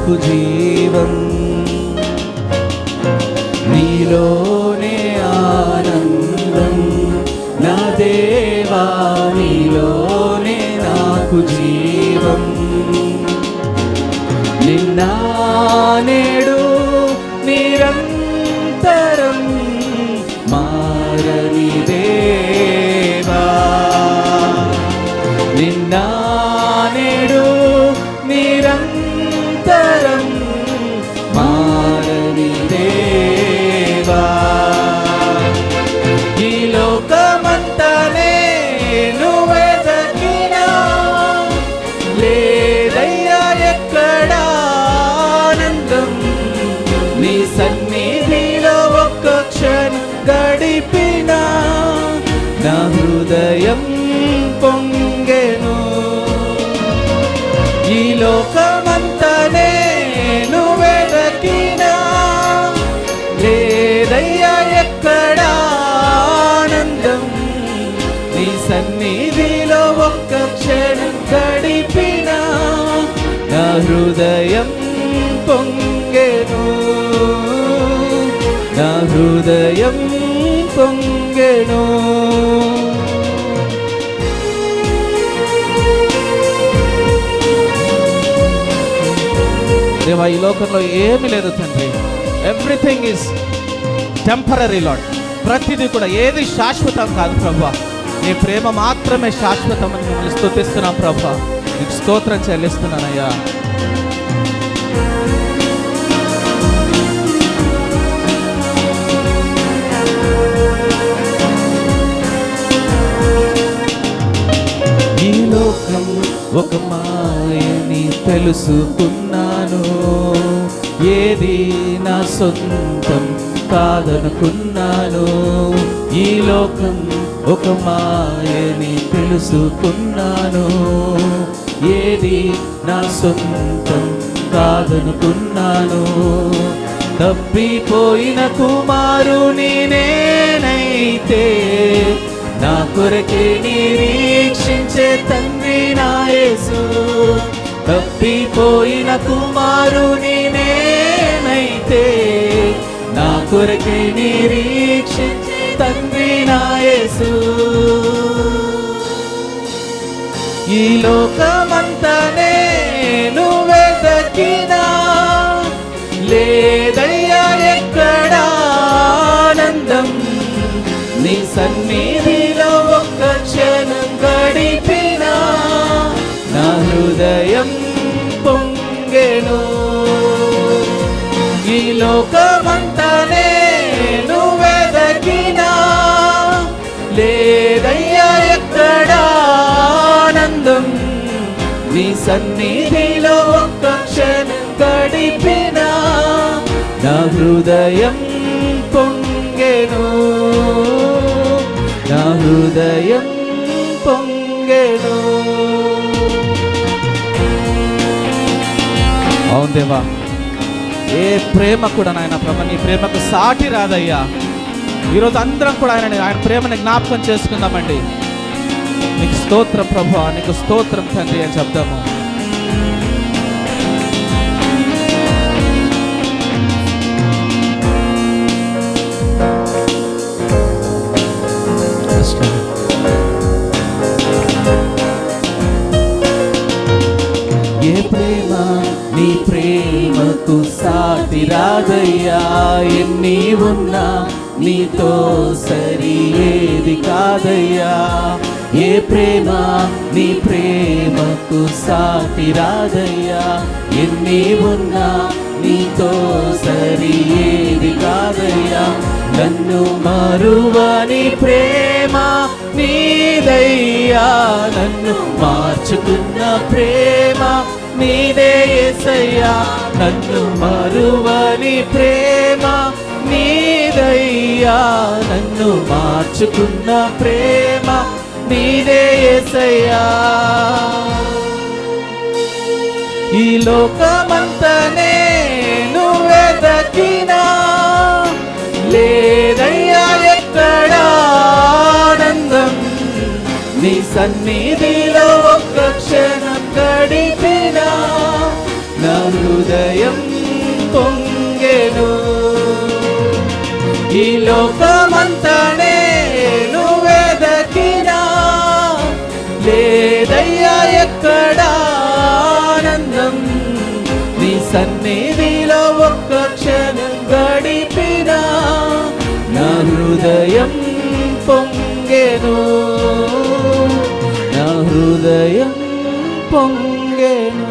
నాకు జీవం, నీలోనే ఆనందం, నా దేవా నీలోనే నాకు జీవం. నిన్న నేడు నిరంతరం మారని దేవా, నిన్న నేడు నిరంతరం మారని దేవా. ఈ లోకమంతనే నువ్వెదకినా లేదయ్యా ఎక్కడ ఆనందం, నీ సన్నిధిలో ఒక్క క్షణం గడిపినా నా హృదయం పొంగెను. ఈ లోకమంతనే నువ్వెదకినా లేదయ్యా ఎక్కడ ఆనందం, నీ సన్నిధిలో ఒక్క క్షణం గడిపినా నా హృదయం పొంగెను, నా హృదయం పొంగెను. దేవా, ఈ లోకంలో ఏమీ లేదు తండ్రి. Everything is temporary lord. ప్రతిదీ కూడా ఏది శాశ్వతం కాదు ప్రభా. నీ ప్రేమ మాత్రమే శాశ్వతం అని మిమ్మల్ని స్తుతిస్తున్నాం ప్రభా. నీకు స్తోత్రం చెల్లిస్తున్నానయ్యా. ఈ లోకం ఒక మాయని తెలుసుకున్నాను, ఏది నా సొంతం కాదనుకున్నాను. ఈ లోకం ఒక మాయని తెలుసుకున్నాను, ఏది నా సొంతం కాదనుకున్నాను. తప్పిపోయిన కుమారుని నేనైతే నా కొరకే నిరీక్షించే తండ్రి నా యేసు. తప్పిపోయిన కుమారుని నేనైతే నా కొరకే నిరీక్షించే తండ్రి నా యేసు. ఈ లోకమంతనే నువ్వెదకినా లేదయ్యా ఎక్కడ ఆనందం, నీ సన్నిధిలో ఒక్క క్షణం గడిపినా నా హృదయం పొంగెను. ఈ లోకమంతనే నువ్వెదకినా లేదయ్యా ఎక్కడ ఆనందం, నీ సన్నిధిలో ఒక్క క్షణం గడిపినా నా హృదయం పొంగెను, నా హృదయం పొంగెను. అవును దేవా, ఏ ప్రేమ కూడా నాయన ప్రభు నీ ప్రేమకు సాటి రాదయ్యా. ఈరోజు అందరం కూడా ఆయన ప్రేమని జ్ఞాపకం చేసుకుందామండి. నీకు స్తోత్రం ప్రభు, నీకు స్తోత్రం తండ్రి అని చెప్దాము. ఏ ప్రేమ నీ ప్రేమకు సాటి రాదయ్యా, ఎన్ని ఉన్నా నీతో సరి ఏది కాదయ్యా. ఏ ప్రేమ నీ ప్రేమకు సాటి రాదయ్యా, ఎన్ని ఉన్నా నీతో సరి ఏది కాదయ్యా. నన్ను మరువని ప్రేమ నీదయ్యా, నన్ను మార్చుకున్న ప్రేమ నీదే యేసయ్యా. నన్ను మరువని ప్రేమ నీదయ్యా, నన్ను మార్చుకున్న ప్రేమ నీదే యేసయ్యా. ఈ లోకమంతనే నువ్వెదకినా లేదయ్యా ఎక్కడ ఆనందం, నీ సన్నిధిలో ఒక్క క్షణం గడిపినా నా హృదయం హృదయం పొంగెను. ఈ లోకమంతా నేను వెదకినా లేదయ్యా ఎక్కడా ఆనందం, నీ సన్నిధిలో ఒక్క క్షణం గడిపినా నా హృదయం పొంగెను, నా హృదయం పొంగెను.